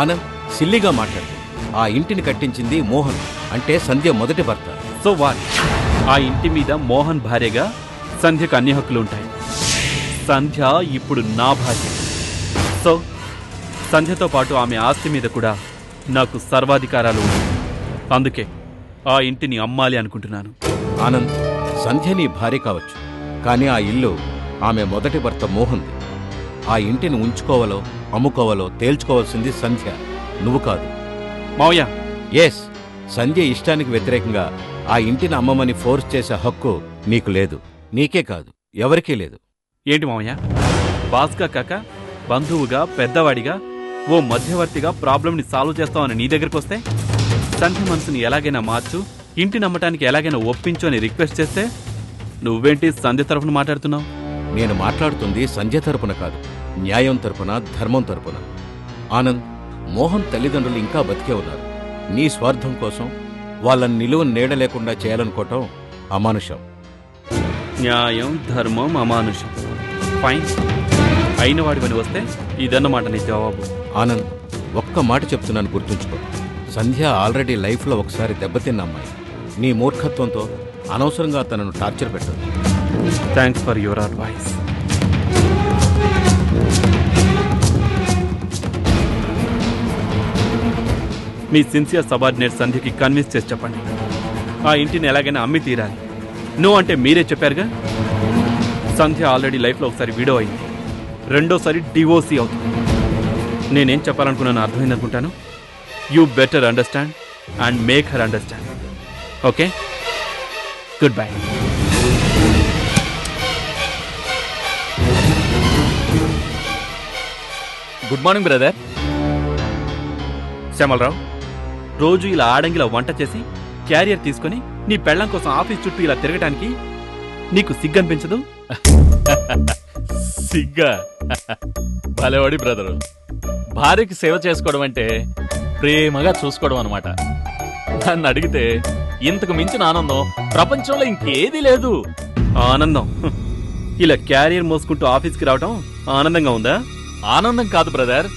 ఆనంద్, సిల్లిగా మాట్లాడు. ఆ ఇంటిని కట్టించింది మోహన్, అంటే సంధ్య మొదటి భర్త. So what? ఆ ఇంటి మీద మోహన్ భార్యగా సంధ్యకు అన్ని హక్కులు ఉంటాయి. సంధ్య ఇప్పుడు నా భార్య. సో సంధ్యతో పాటు ఆమె ఆస్తి మీద కూడా నాకు సర్వాధికారాలు ఉన్నాయి. అందుకే ఆ ఇంటిని అమ్మాలి అనుకుంటున్నాను. ఆనంద్, సంధ్య నీ భార్య కావచ్చు, కానీ ఆ ఇల్లు ఆమె మొదటి భర్త మోహన్ది. ఆ ఇంటిని ఉంచుకోవాలో అమ్ముకోవాలో తేల్చుకోవాల్సింది సంధ్య, నువ్వు కాదు. మావయ్య, ఎస్, సంధ్య ఇష్టానికి వ్యతిరేకంగా ఆ ఇంటిని అమ్మమని ఫోర్స్ చేసే హక్కు నీకు లేదు. నీకే కాదు, ఎవరికీ లేదు. ఏంటి మావయ్య, బాస్గా కాక బంధువుగా పెద్దవాడిగా ఓ మధ్యవర్తిగా ప్రాబ్లంని సాల్వ్ చేస్తామని నీ దగ్గరికి వస్తే సంధ్య మనసుని ఎలాగైనా మార్చు, ఇంటి నమ్మటానికి ఎలాగైనా ఒప్పించు అని రిక్వెస్ట్ చేస్తే నువ్వేంటి సంధ్య తరఫున మాట్లాడుతున్నావు? నేను మాట్లాడుతుంది సంధ్య తరపున కాదు, న్యాయం తరపున, ధర్మం తరపున. ఆనంద్, మోహన్ తల్లిదండ్రులు ఇంకా బతికే ఉన్నారు. నీ స్వార్థం కోసం వాళ్ళని నిలువ నీడ లేకుండా చేయాలనుకోవటం అమానుషం. న్యాయం, ధర్మం, అమానుషం. ఫైన్, అయిన వాడివని వస్తే ఇదన్నమాట నీ జవాబు. ఆనంద్, ఒక్క మాట చెప్తున్నాను, గుర్తుంచుకో. సంధ్య ఆల్రెడీ లైఫ్లో ఒకసారి దెబ్బతిన్న అమ్మాయి. నీ మూర్ఖత్వంతో అనవసరంగా తనను టార్చర్ పెట్టదు. Thanks for your advice. మీ సిన్సియర్ సబార్డినేట్ సంధ్యకి కన్విన్స్ చేసి చెప్పండి, ఆ ఇంటిని ఎలాగైనా అమ్మి తీరాలి. నో అంటే మీరే చెప్పారుగా. సంధ్య ఆల్రెడీ లైఫ్లో ఒకసారి విడో అయింది, రెండోసారి డివోర్సీ అవుతుంది. నేనేం చెప్పాలనుకున్నాను అర్థమైందనుకుంటాను. You better understand and make her understand. Okay, good bye. Good morning brother. Shyamalarao, రోజు ఇలా ఆడంగిలా వంట చేసి క్యారియర్ తీసుకుని నీ పెళ్ళం కోసం ఆఫీస్ చుట్టూ ఇలా తిరగటానికి నీకు సిగ్గనిపించదు? సిగ్గా? భలేవాడి బ్రదరు. భార్యకి సేవ చేసుకోవడం అంటే ప్రేమగా చూసుకోవడం అనమాట. నన్ను అడిగితే ఇంతకు మించిన ఆనందం ప్రపంచంలో ఇంకేదీ లేదు. ఆనందం? ఇలా క్యారియర్ మోసుకుంటూ ఆఫీస్కి రావటం ఆనందంగా ఉందా? ఆనందం కాదు బ్రదర్,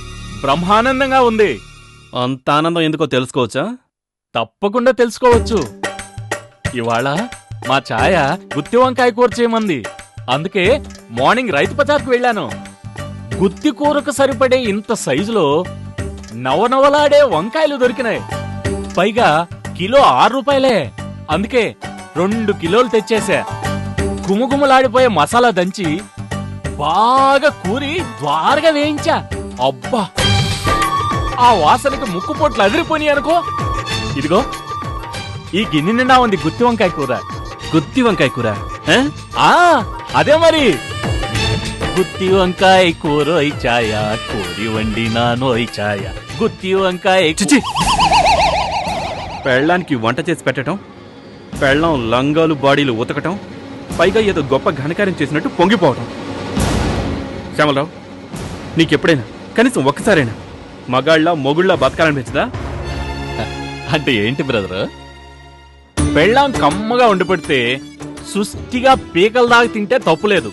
బ్రహ్మానందంగా ఉంది. అంత ఆనందం ఎందుకో తెలుసుకోవచ్చా? తప్పకుండా తెలుసుకోవచ్చు. ఇవాళ మా ఛాయ గుత్తి వంకాయ కూర చేయమంది. అందుకే మార్నింగ్ రైతు బజార్కు వెళ్ళాను. గుత్తి కూరకు సరిపడే ఇంత సైజులో నవనవలాడే వంకాయలు దొరికినాయి. పైగా కిలో 6 రూపాయలే. అందుకే 2 కిలోలు తెచ్చేశా. గుమగుమలాడిపోయే మసాలా దంచి బాగా కూరి ద్వారగా వేయించా. అబ్బా, ఆ వాసనకి ముక్కుపోట్లు అదిరిపోయి అనుకో. ఇదిగో ఈ గిన్నె నిండా ఉంది గుత్తి వంకాయ కూర. గుత్తి వంకాయ కూర? అదే మరి. గుత్తి వంకాయ కూర ఛాయ, కోరి వండినాను ఛాయ, గుత్తి వంకాయ. చిచి! పెళ్ళానికి వంట చేసి పెట్టడం, పెళ్ళం లంగాలు బాడీలు ఉతకటం, పైగా ఏదో గొప్ప ఘనకార్యం చేసినట్టు పొంగిపోవటం. శ్యామలరావు, నీకెప్పుడైనా కనీసం ఒక్కసారైనా మగాళ్ళ మొగుళ్ళ బతకాలనిపించదా? అంటే ఏంటి బ్రదర్? పెళ్ళాం కమ్మగా వండి పెడితే సుష్టిగా పీకల దాకా తింటే తప్పులేదు,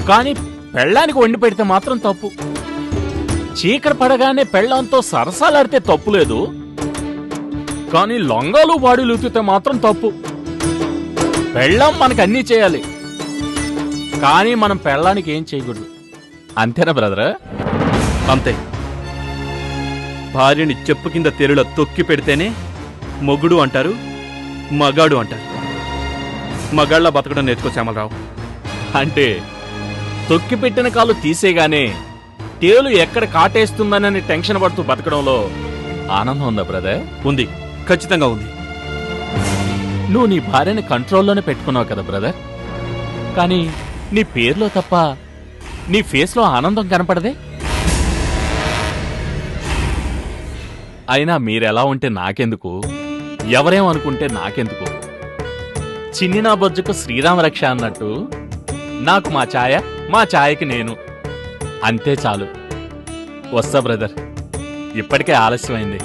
కానీ పెళ్ళానికి వండి పెడితే మాత్రం తప్పు. చీకటి పడగానే పెళ్ళాంతో సరసాలాడితే తప్పులేదు, కానీ లొంగాలు బాడీలు ఉతికితే మాత్రం తప్పు. పెళ్ళాం మనకు అన్నీ చేయాలి, కానీ మనం పెళ్ళానికి ఏం చేయకూడదు. అంతేనా బ్రదర్? అంతే. భార్యని చెప్పు కింద తెరుల తొక్కి పెడితేనే మొగుడు అంటారు, మగాడు అంటారు. మగాళ్ళ బతకడం నేర్చుకో శ్యామలరావు. అంటే తొక్కి పెట్టిన కాలు తీసేగానే తేలు ఎక్కడ కాటేస్తుందనని టెన్షన్ పడుతూ బతకడంలో ఆనందం ఉందా బ్రదర్? ఉంది, ఖచ్చితంగా ఉంది. నువ్వు నీ భార్యని కంట్రోల్లోనే పెట్టుకున్నావు కదా బ్రదర్, కానీ నీ పేరులో తప్ప నీ ఫేస్లో ఆనందం కనపడదే. అయినా మీరెలా ఉంటే నాకెందుకు, ఎవరేమనుకుంటే నాకెందుకు? చిన్నినా బొజ్జుకు శ్రీరామ రక్ష అన్నట్టు నాకు మా ఛాయ, మా ఛాయకి నేను, అంతే చాలు. వస్తా బ్రదర్, ఇప్పటికే ఆలస్యమైంది.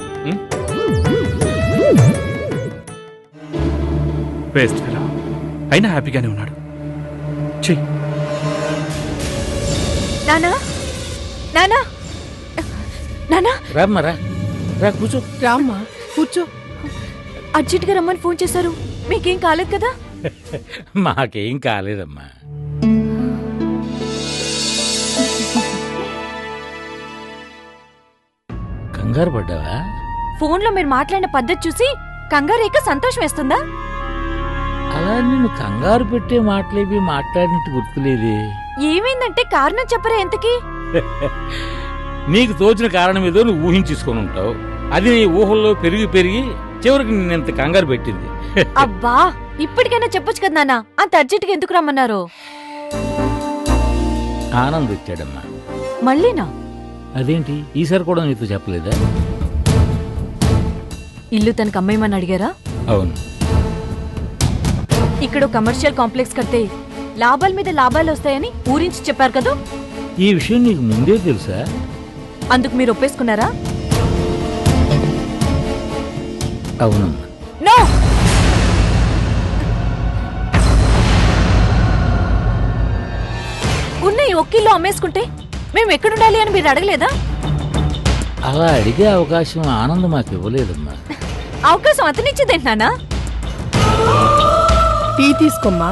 బెస్ట్ ఫెలో, అయినా హ్యాపీగానే ఉన్నాడు. చెయ్యి. నానా, నానా, నానా రామ్మరా, రా కూర్చో. రామ్మా కూర్చో. అర్జెంట్గా రమ్మని ఫోన్ చేశారు, మీకేం కాలేదు కదా? మాకేం కాలేదమ్మా. కంగారు పడ్డావా? ఫోన్లో మీరు మాట్లాడిన పద్ధతి చూసి కంగారేక సంతోషం వేస్తుందా? అలా నిన్ను కంగారు పెట్టే మాటలేవి మాట్లాడినట్టు గుర్తులేదే. ఏమైందంటే కారణం చెప్పరా ఎంతకి? నీకు తోచిన కారణం ఏదో నువ్వు ఊహించుకొని ఉంటావు. అది నీ ఊహల్లో పెరిగి పెరిగి చివరికి నిన్నెంత కంగారు పెట్టింది. అబ్బా, ఇప్పటికైనా చెప్పొచ్చు కదా నాన్న, అంత అర్జెంట్గా ఎందుకు రమ్మన్నారు? ఆనంద్ వచ్చాడమ్మా. మళ్ళీనా? అదేంటి ఈసారి కూడా నీతో చెప్పలేదా? ఇల్లు తనకు అమ్మేయమని అడిగారా? అవును. ఇక్కడ కమర్షియల్ కాంప్లెక్స్ కడితే లాభాల మీద లాభాలు వస్తాయని ఊరించి చెప్పారు కదా. ఈ విషయం నీకు ముందే తెలుసా? అందుకు మీరు ఒప్పేసుకున్నారా? అవునమ్మా. నో, ఉన్న ఈ ఒక్కిల్లో అమ్మేసుకుంటే మేము ఎక్కడుండాలి అని మీరు అడగలేదా? అలా అడిగే అవకాశం ఆనందం మాకు ఇవ్వలేదమ్మా. అవకాశం అతనిచ్చేదేంటి నాన్న? టీ తీసుకోమ్మా.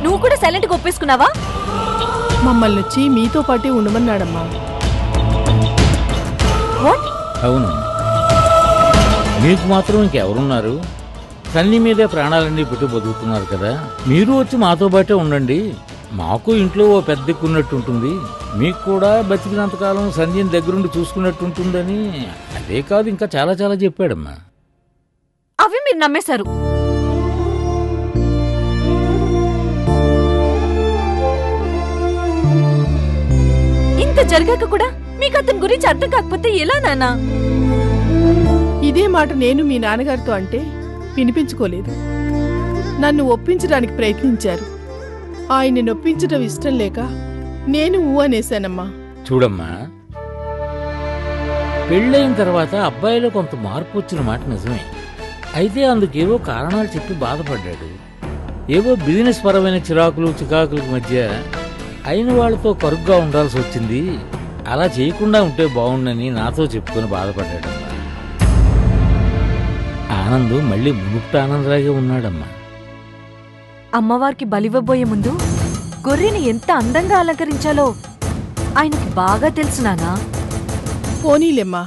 నువ్వు కూడా సైలెంట్గా ఒప్పేసుకున్నావా? మమ్మల్ని వచ్చి మీతో పాటే ఉండమన్నాడమ్మా. వాట్? అవునమ్మా. మీకు మాత్రం ఇంకెవరున్నారు? తల్లి మీదే ప్రాణాలన్నీ పెట్టి బతుకుతున్నారు కదా, మీరు వచ్చి మాతో పాటే ఉండండి. మాకు ఇంట్లో ఓ పెద్ద దిక్కున్నట్టు ఉంటుంది, మీకు కూడా బతికినంతకాలం సంధ్యని దగ్గరుండి చూసుకున్నట్టు ఉంటుందని. అదే కాదు, ఇంకా చాలా చాలా చెప్పాడమ్మా. అవి మీరు నమ్మేశారు. ఇంత జరిగాక కూడా మీకు అతని గురించి అర్థం కాకపోతే ఎలా నాన్నా? ఇదే మాట నేను మీ నాన్నగారితో అంటే వినిపించుకోలేదు. నన్ను ఒప్పించడానికి ప్రయత్నించారు. ఆయన్ని నొప్పించడం ఇష్టం లేక నేను ఊ అనేశానమ్మా. చూడమ్మా, పెళ్ళైన తర్వాత అబ్బాయిలో కొంత మార్పు వచ్చిన మాట నిజమే. అయితే అందుకేవో కారణాలు చెప్పి బాధపడ్డాడు. ఏవో బిజినెస్ పరమైన చిరాకులు చికాకులకు మధ్య అయిన వాళ్ళతో కరుగ్గా ఉండాల్సి వచ్చింది. అలా చేయకుండా ఉంటే బాగుండని నాతో చెప్పుకొని బాధపడ్డాడమ్మా. ఆనందు మళ్ళీ మునుపుట ఆనందరాగే ఉన్నాడమ్మా. అమ్మవారికి బలివ్వబోయే ముందు గొర్రెని ఎంత అందంగా అలంకరించాలో ఆయనకి బాగా తెలుసు నాన్నా. పోనీలేమ్మా,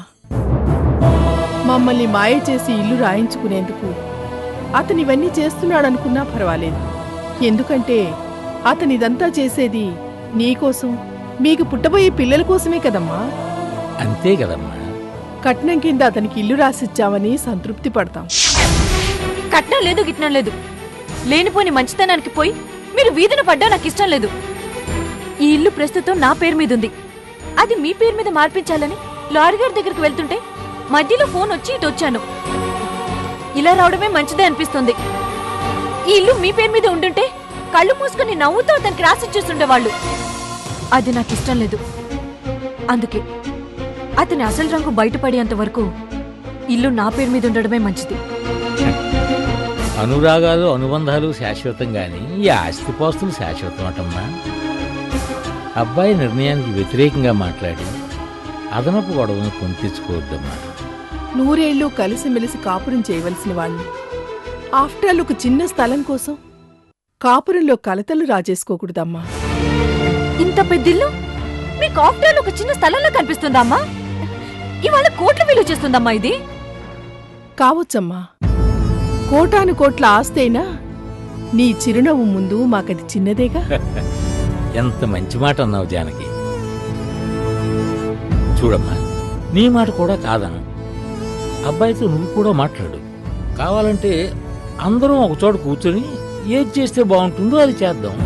మమ్మల్ని మాయ చేసి ఇల్లు రాయించుకునేందుకు అతను ఇవన్నీ చేస్తున్నాడనుకున్నా పర్వాలేదు. ఎందుకంటే అతనిదంతా చేసేది నీకోసం, మీకు పుట్టబోయే పిల్లల కోసమే కదమ్మా. అంతే కదమ్మా. కట్నం కింద అతనికి ఇల్లు రాసిచ్చామని సంతృప్తి పడతాం. కట్నం లేదు గిట్నం లేదు, లేనిపోని మంచితనానికి పోయి మీరు వీధిన పడ్డా నాకు ఇష్టం లేదు. ఈ ఇల్లు ప్రస్తుతం నా పేరు మీద ఉంది, అది మీ పేరు మీద మార్పించాలని లారీ గారి దగ్గరికి వెళ్తుంటే మధ్యలో ఫోన్ వచ్చి ఇటు వచ్చాను. ఇలా రావడమే మంచిదే అనిపిస్తుంది. ఈ ఇల్లు మీ పేరు మీద ఉండుంటే కళ్ళు మూసుకుని నవ్వుతూ అతనికి రాసిచ్చేస్తుండేవాళ్ళు. అది నాకు ఇష్టం లేదు. అందుకే అతని అసలు రంగు బయటపడేంత వరకు ఇల్లు నా పేరు మీద ఉండడమే మంచిది. అనురాగాలు అనుబంధాలు శాశ్వతం గాని ఈ ఆస్తిపాస్తులు శాశ్వతం అటమ్మా. అబ్బాయి నిర్ణయానికి వ్యతిరేకంగా మాట్లాడి అదనపు గొడవను కొని తెచ్చుకోవద్దమ్మా. 100 ఏళ్ళు కలిసిమెలిసి కాపురం చేయవలసిన వాళ్ళు ఆఫ్టర్ ఆల్ ఒక చిన్న స్థలం కోసం కాపురంలో కలతలు రాజేసుకోకూడదమ్మా. ఇంత పెద్దిల్లు మీకు ఆఫ్టర్ ఒక చిన్న స్థలంలో కనిపిస్తుందమ్మా? ఇవాళ కోట్ల విలువ చేస్తుందమ్మా ఇది. కావచ్చమ్మా, కోటాను కోట్ల ఆస్తైనా నీ చిరునవ్వు ముందు మాకది చిన్నదేగా. ఎంత మంచి మాట అన్నావు జానకి. చూడమ్మా, నీ మాట కూడా కాదను. అబ్బాయితో నువ్వు కూడా మాట్లాడు. కావాలంటే అందరం ఒకచోట కూర్చొని ఏది చేస్తే బాగుంటుందో అది చేద్దాం.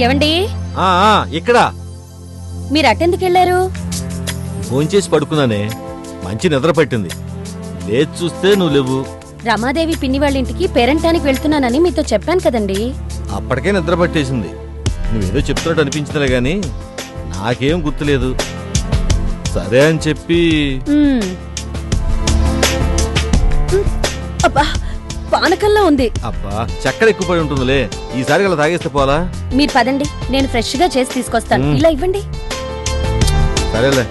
ఏవండి, ఇక్కడ మీరు అటెందుకెళ్లారు? భోంచేసి పడుకున్నానే, మంచి నిద్ర పట్టింది. లేచి చూస్తే నువ్వు లేవు. రమాదేవి పిన్ని వాళ్ళ ఇంటికి పేరంటానికి వెళ్తున్నానని మీతో చెప్పాను కదండి. అప్పటికే నిద్ర పట్టేసింది. నువ్వేదో చెప్తున్నట్టు అనిపించిందిలే గాని నాకేం గుర్తులేదు. సరే అని చెప్పి అబ్బా, పానకంలా ఉంది. అబ్బా చక్కెర ఎక్కువ పడి ఉంటుందిలే, ఈసారి అలా తాగేస్తే పోలా. మీరు పదండి, నేను ఫ్రెష్ గా చేసి తీసుకొస్తాను. ఇలా ఇవ్వండి. సరేలే.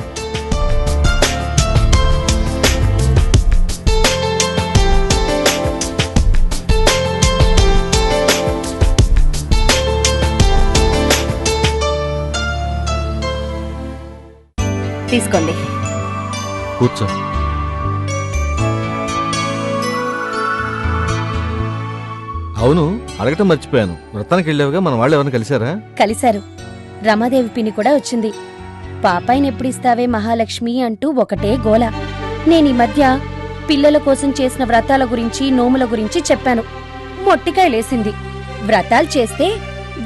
తీసుకోండి. కూర్చో. అవును, అడగటం మర్చిపోయాను. వ్రతానికి వెళ్ళావుగా, మన వాళ్ళు ఎవరైనా కలిశారా? కలిశారు. రమాదేవి పిన్ని కూడా వచ్చింది. పాపాయిని ఎప్పుడిస్తావే మహాలక్ష్మి అంటూ ఒకటే గోల. నేను ఈ మధ్య పిల్లల కోసం చేసిన వ్రతాల గురించి, నోముల గురించి చెప్పాను. మొట్టికాయలేసింది. వ్రతాలు చేస్తే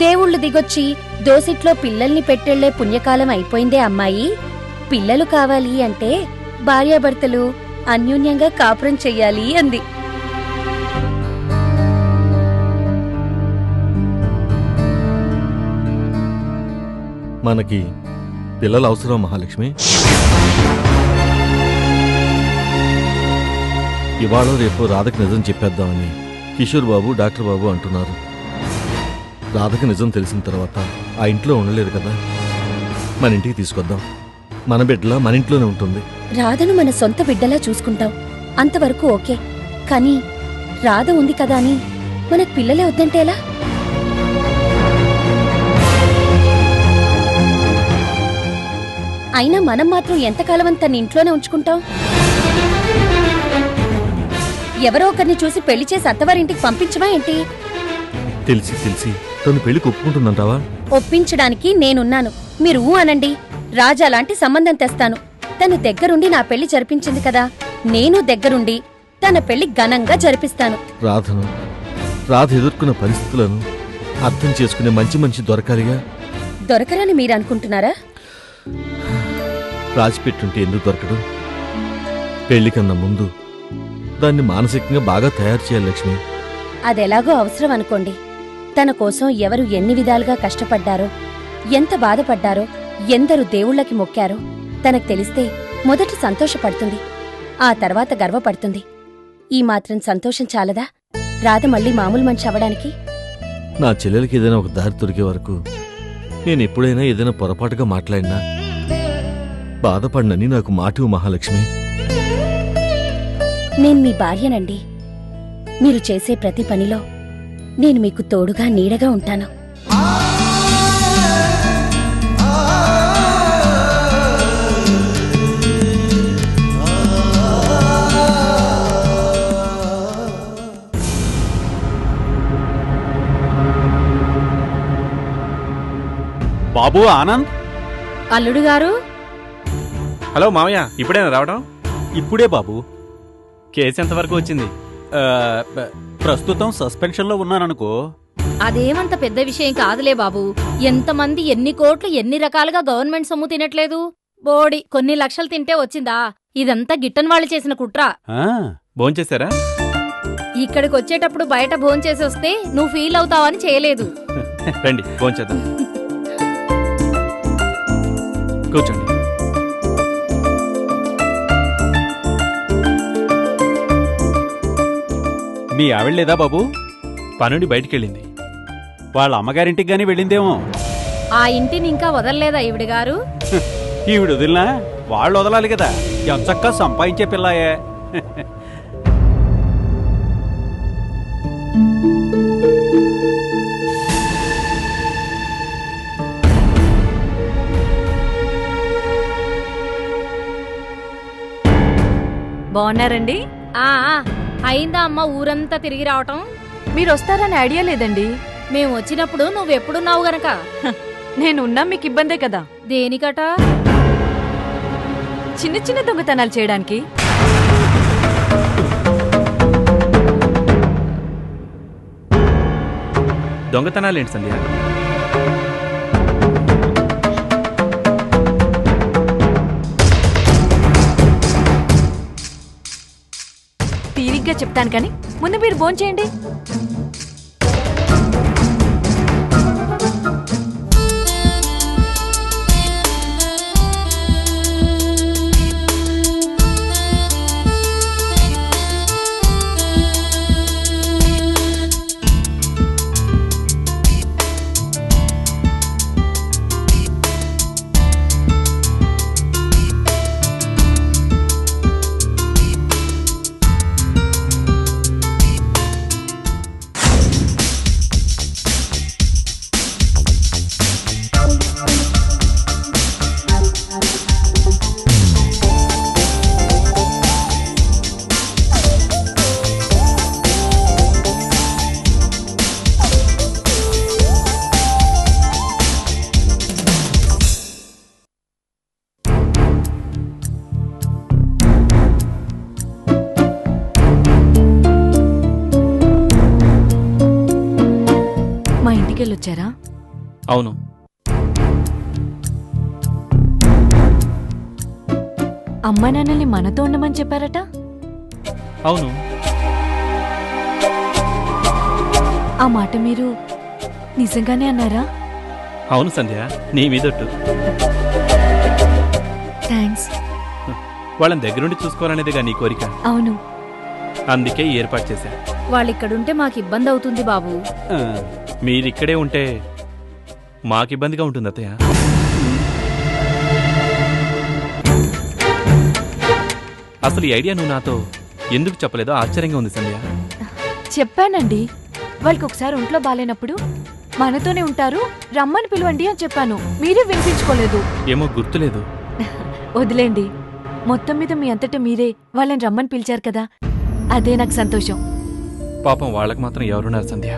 దేవుళ్ళు దిగొచ్చి దోసిట్లో పిల్లల్ని పెట్టెళ్లే పుణ్యకాలం అయిపోయిందే అమ్మాయి. పిల్లలు కావాలి అంటే భార్యాభర్తలు అన్యోన్యంగా కాపురం చెయ్యాలి అంది. మనకి పిల్లలు అవసరం మహాలక్ష్మి. ఇవాళ రేపు రాధకి నిజం చెప్పేద్దామని కిషోర్ బాబు, డాక్టర్ బాబు అంటున్నారు. రాధకి నిజం తెలిసిన తర్వాత ఆ ఇంట్లో ఉండలేదు కదా, మన ఇంటికి తీసుకొద్దాం. మన బిడ్డలా మన ఇంట్లోనే ఉంటుంది. రాధను మన సొంత బిడ్డలా చూసుకుంటాం, అంతవరకు ఓకే. కానీ రాధ ఉంది కదా అని మనకు పిల్లలే వద్దంటే ఎలా? అయినా మనం మాత్రం ఎంతకాలం తన ఇంట్లోనే ఉంచుకుంటాం? ఎవరో ఒకరిని చూసి పెళ్లి చేసి అత్తవారింటికి పంపించమా ఏంటి? తెలిసి తెలిసి తను పెళ్లికి ఒప్పుకుంటుందంటావా? ఒప్పించడానికి నేనున్నాను, మీరు అనండి. రాజా లాంటి సంబంధం తెస్తాను. తను దగ్గరుండి నా పెళ్లి జరిపించింది కదా, నేను దగ్గరుండి తన పెళ్లి ఘనంగా జరిపిస్తాను. రాధ ఎదుర్కొన్న పరిస్థితులను అర్థం చేసుకునే మంచి మంచి దొరకాలిగా. దొరకరని మీరనుకుంటున్నారా? రాజిపెట్టుంటే ఎందుకు దొరకడు? పెళ్లికన్నా ముందు దాన్ని మానసికంగా బాగా తయారు చేయాలి లక్ష్మి. అదెలాగో అవసరం అనుకోండి. తన కోసం ఎవరు ఎన్ని విధాలుగా కష్టపడ్డారో, ఎంత బాధపడ్డారో, ఎందరు దేవుళ్ళకి మొక్కారో తనకు తెలిస్తే మొదట సంతోషపడుతుంది, ఆ తర్వాత గర్వపడుతుంది. ఈ మాత్రం సంతోషం చాలదా రాధ మళ్ళీ మామూలు మనిషి అవ్వడానికి? నా చెల్లెలకి ఏదైనా ఒక దారి దొరికే వరకు నేను ఎప్పుడైనా ఏదైనా పొరపాటుగా మాట్లాడినా బాధపడినని నాకు మాటివు మహాలక్ష్మి. నేను మీ భార్యనండి. మీరు చేసే ప్రతి పనిలో నేను మీకు తోడుగా నీడగా ఉంటాను. బాబు ఆనంద్. అల్లుడు గారు. హలో మావయ్య, ఇప్పుడేనా రావడం? ఇప్పుడే బాబు. కేసు ఎంతవరకు వచ్చింది? ప్రస్తుతం సస్పెన్షన్ లో ఉన్నాననుకో. అదేమంత పెద్ద విషయం కాదులే బాబు. ఎంతమంది ఎన్ని కోట్లు ఎన్ని రకాలుగా గవర్నమెంట్ సొమ్ము తినట్లేదు. బోడి కొన్ని లక్షలు తింటే వచ్చిందా? ఇదంతా గిట్టన్ వాళ్ళు చేసిన కుట్ర. భోంచేశారా? ఇక్కడికి వచ్చేటప్పుడు బయట భోంచేసి వస్తే నువ్వు ఫీల్ అవుతావని చేయలేదు. రండి భోంచేద్దాం. కూర్చోండి. మీ ఆవిడ లేదా బాబు? పనుండి బయటికెళ్ళింది. వాళ్ళ అమ్మగారింటికి గానీ వెళ్ళిందేమో. ఆ ఇంటిని ఇంకా వదలలేదా ఈవిడ గారు? ఈవిడ వదిలినా వాళ్ళు వదలాలి కదా. ఎంచక్కా సంపాదించే పిల్లాయే. బాగున్నారండి? అయిందా అమ్మ ఊరంతా తిరిగి రావటం? మీరు వస్తారని ఐడియా లేదండి. మేము వచ్చినప్పుడు నువ్వెప్పుడున్నావు గనక. నేనున్నా మీకు ఇబ్బందే కదా. దేనికట? చిన్న చిన్న దొంగతనాలు చేయడానికి. దొంగతనాలేంటి సంధ్య? తీరిగ్గా చెప్తాను కానీ ముందు మీరు భోంచేయండి. ఇంటికెళ్ళొచ్చారా? అవును. అమ్మా నాన్నల్ని మనతో ఉండమని చెప్పారట? అవును. ఆ మాట మీరు నిజంగానే అన్నారా? అవును సంధ్య, నీ మీదొట్టు. థ్యాంక్స్. వాళ్ళని దగ్గరుండి చూసుకోవాలనేదిగా నీ కోరిక. అవును. అందుకే ఏర్పాటు చేశా. వాళ్ళిక్కడుంటే మాకు ఇబ్బంది అవుతుంది బాబు. మీరిక్కడే ఉంటే మాకిబ్బందిగా ఉంటుంది అత్తయ్య. అసలు ఈ ఐడియా నువ్వు నాతో ఎందుకు చెప్పలేదో ఆశ్చర్యంగా ఉంది సంధ్య. చెప్పానండి. వాళ్ళకి ఒకసారి ఒంట్లో బాలేనప్పుడు మనతోనే ఉంటారు, రమ్మని పిలవండి అని చెప్పాను. మీరే వినిపించుకోలేదు. ఏమో గుర్తులేదు. వదిలేండి. మొత్తం మీద మీ అంతటా మీరే వాళ్ళని రమ్మని పిలిచారు కదా, అదే నాకు సంతోషం. పాపం వాళ్ళకి మాత్రం ఎవరున్నారు సంధ్య?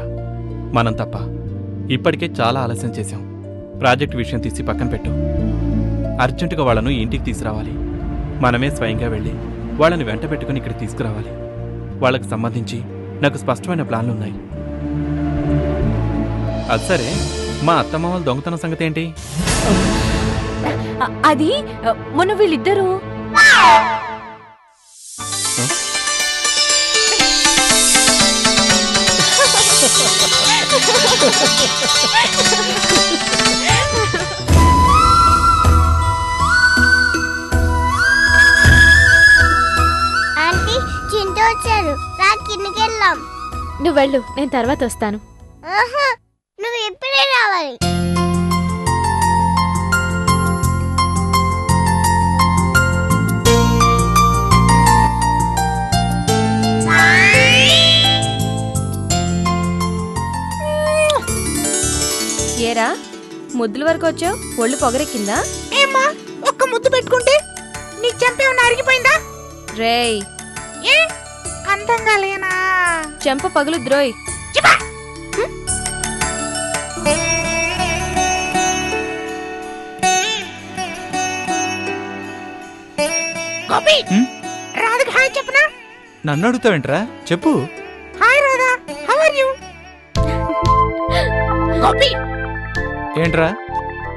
మనం తప్ప. ఇప్పటికే చాలా ఆలస్యం చేశాం. ప్రాజెక్ట్ విషయం తీసి పక్కన పెట్టు. అర్జెంటుగా వాళ్ళను ఇంటికి తీసుకురావాలి. మనమే స్వయంగా వెళ్ళి వాళ్ళని వెంట పెట్టుకుని ఇక్కడ తీసుకురావాలి. వాళ్ళకి సంబంధించి నాకు స్పష్టమైన ప్లాన్లున్నాయి. అది సరే, మా అత్తమ్మ వాళ్ళ దొంగతనం సంగతి ఏంటి? అది మొన్న వీళ్ళిద్దరూ ఆంటీ చింటూ వచ్చారు, రా కిందకి వెళ్దాం. నువ్వు వెళ్ళు, నేను తర్వాత వస్తాను. నువ్వు ఇప్పుడే రావాలి. ఏరా ముద్దుల వరకు వచ్చావు, ఒళ్ళు పొగరెక్కిందా? ఏమ్మా, ఒక్క ముద్దు పెట్టుకుంటే నీ చెంపేమన్నా అరిగిపోయిందా? రేయ్, ఏ అందంగా లేనా? చెంప పగులు ద్రోయ్. గోపి, రాధకి హాయ్ చెప్పనా? నన్ను అడుగుతావేంట్రా? చెప్పు. Hi Radha, how are you? Gopi, ఏంట్రా?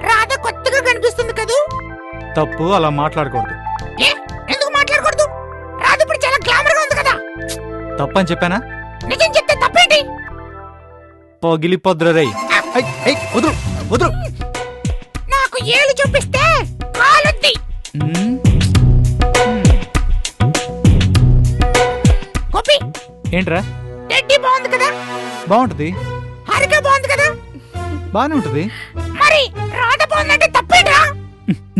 రాధ కొత్తగా కనిపిస్తుంది కదూ? తప్పు, అలా మాట్లాడకూడదు. ఏ ఎందుకు మాట్లాడకూడదు? రాధ ఇప్పుడు చాలా గ్లామర్ గా ఉంది కదా. తప్పని చెప్పానా? నిజం చెప్తే తప్పేంటి? పగిలిపోద్దురా రేయ్. వదురు వదురు. నాకు ఏళ్ళు చూపిస్తే కాలుద్ది. గోపి, ఏంట్రా? టెడ్డీ బాగుంది కదా? బాగుంటది. హారిక బాగుంది కదా? బానే ఉంటది. మరి రాధ బాగుందంటే తప్పేంటా?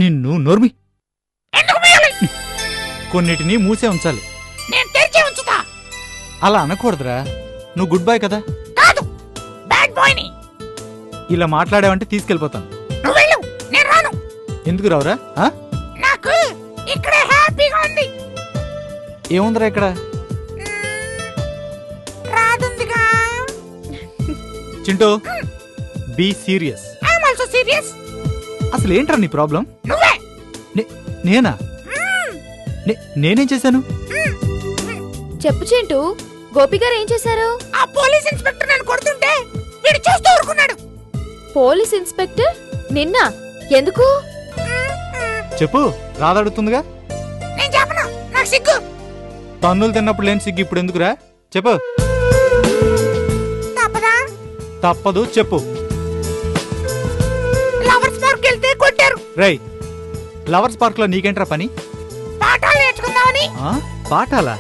నిన్ను నోర్మి. ఎందుకు మూయాలి? కొన్నిటిని మూసే ఉంచాలి. నేను తెరిచే ఉంచుతా. అలా అనకూడదురా. నువ్వు గుడ్ బాయ్ కదా? కాదు, బ్యాడ్ బాయ్ ని. ఇలా మాట్లాడావంటే తీసుకెళ్ళిపోతాను. నువ్వు వెళ్ళు, నేను రాను. ఎందుకు రావురా? నాకు ఇక్కడ హ్యాపీగా ఉంది. ఏముందిరా ఇక్కడ? రాదుందిగా. Chintu, be serious. I am also serious. అసలు ఏంట్రా నీ ప్రాబ్లం? నువ్వే. నేనా? నేనేం చేశాను? చెప్పు చింటూ, గోపి గారు ఏం చేశారు? ఆ పోలీస్ ఇన్స్పెక్టర్ నన్ను కొడుతుంటే వీడు చూస్తూ ఊరుకున్నాడు. Police inspector? నిన్న ఎందుకు? చెప్పు. రాధ అడుగుతుందిగా. నేను చెప్పను, నాకు సిగ్గు. తన్నులు తిన్నప్పుడు లేని సిగ్గు ఇప్పుడు ఎందుకురా? చెప్పు. తప్పదా? తప్పదు, చెప్పు. లవర్స్ పార్క్ వెళ్తే కొట్టారు. రేయ్, లవర్స్ పార్క్ లో నీకేంట్రా పని? పాఠాలు నేర్చుకుందామని. పాఠాలా?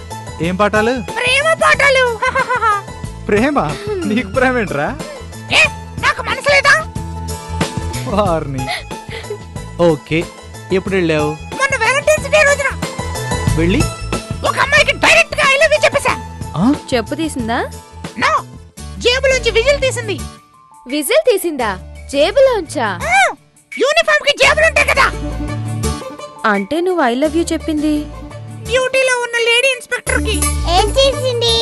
ఏం పాఠాలు? ప్రేమ పాఠాలు. ప్రేమ? నీకు ప్రేమ ఏంట్రా? నాకు మనసు లేదా? వార్ని. ఓకే, ఎప్పుడు వెళ్ళావు? మొన్న వ్యాలంటైన్స్ డే రోజున వెళ్ళి ఒక అమ్మాయికి డైరెక్ట్ గా ఐ లవ్ యు చెప్పేశా. చెప్పు తీసిందా? నో, జేబులోంచి విజిల్ తీసింది. విజిల్ తీసిందా? జేబులోంచా? యూనిఫామ్ కి జేబులు ఉంటాయి కదా. అంటే నువ్వు ఐ లవ్ యూ చెప్పింది డ్యూటీలో ఉన్న లేడీ ఇన్స్పెక్టర్ కి. ఏం చేసింది?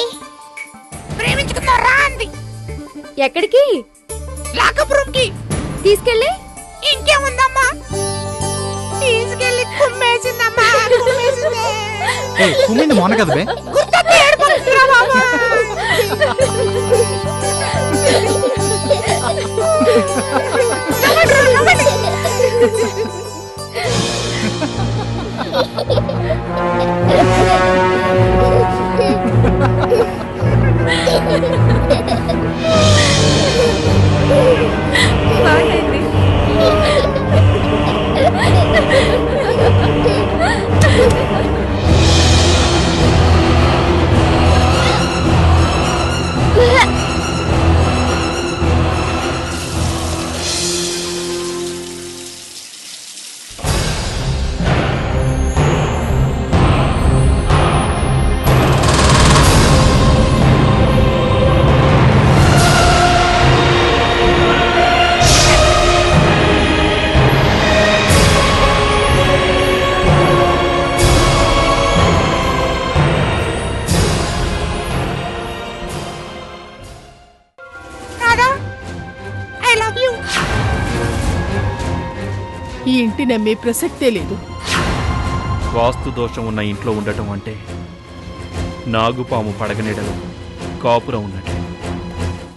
ప్రేమించుకున్నారా అంది. ఎక్కడికి? లాకప్ రూమ్ కి తీసుకెళ్ళి. ఇంకేముందమ్మా, తీసుకెళ్ళి కుమ్మేసిందమ్మా. కుమ్మింది మొన్న కదా బే. గుర్తొస్తే ఏడుపు వస్తుందిరా బాబా. ఈ ఇంటి నమ్మే ప్రసక్తే లేదు. వాస్తు దోషం ఉన్న ఇంట్లో ఉండటం అంటే నాగుపాము పడగనీడలో కాపురం ఉన్నట్టు.